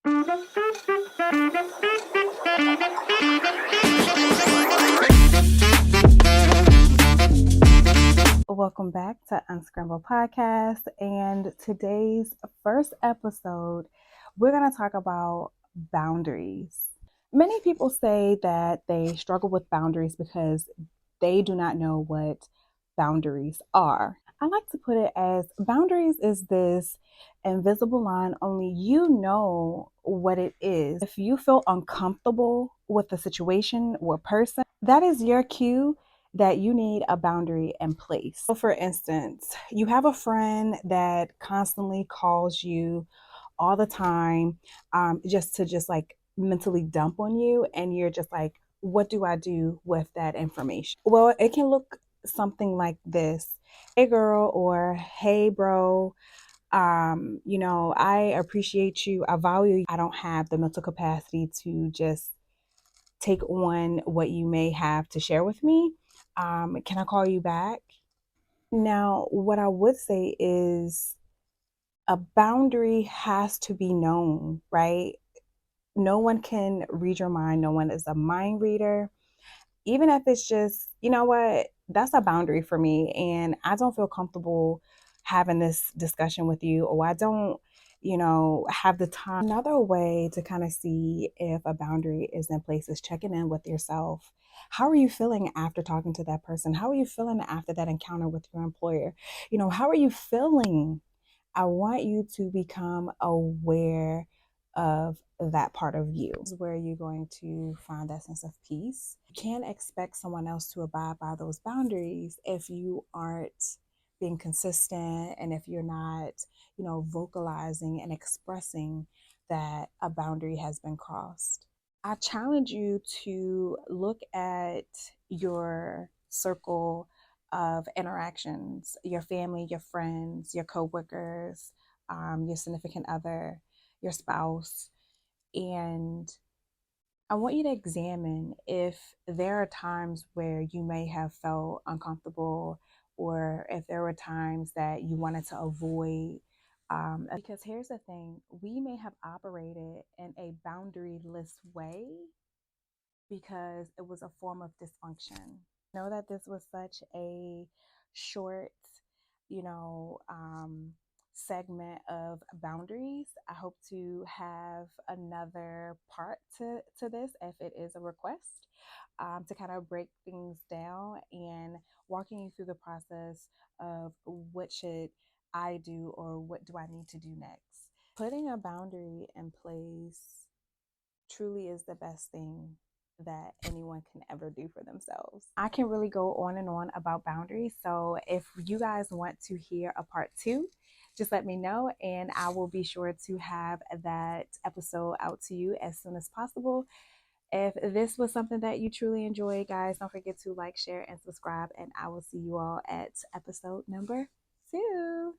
Welcome back to Unscramblepodcast, and today's first episode, we're going to talk about boundaries. Many people say that they struggle with boundaries because they do not know what boundaries are. I like to put it as boundaries is this invisible line, only you know what it is. If you feel uncomfortable with a situation or person, that is your cue that you need a boundary in place. So for instance, you have a friend that constantly calls you all the time, just to just like mentally dump on you, and you're just like, what do I do with that information? Well, it can look something like this. Hey girl, or hey bro, I appreciate you, I value you. I don't have the mental capacity to just take on what you may have to share with me. Can I call you back? Now, what I would say is a boundary has to be known, right? No one can read your mind. No one is a mind reader. Even if it's just, you know what, that's a boundary for me. And I don't feel comfortable having this discussion with you, or I don't, have the time. Another way to kind of see if a boundary is in place is checking in with yourself. How are you feeling after talking to that person? How are you feeling after that encounter with your employer? How are you feeling? I want you to become aware of that part of you. This is where you're going to find that sense of peace. You can't expect someone else to abide by those boundaries if you aren't being consistent, and if you're not, vocalizing and expressing that a boundary has been crossed. I challenge you to look at your circle of interactions, your family, your friends, your coworkers, your significant other, your spouse, and I want you to examine if there are times where you may have felt uncomfortable, or if there were times that you wanted to avoid. Because here's the thing, we may have operated in a boundaryless way because it was a form of dysfunction. Know that this was such a short, you know, segment of boundaries. I hope to have another part to this if it is a request, to kind of break things down and walking you through the process of what should I do or what do I need to do next. Putting a boundary in place truly is the best thing that anyone can ever do for themselves. I can really go on and on about boundaries. So if you guys want to hear a part 2, just let me know and I will be sure to have that episode out to you as soon as possible. If this was something that you truly enjoyed, guys, don't forget to like, share, and subscribe. And I will see you all at episode number 2.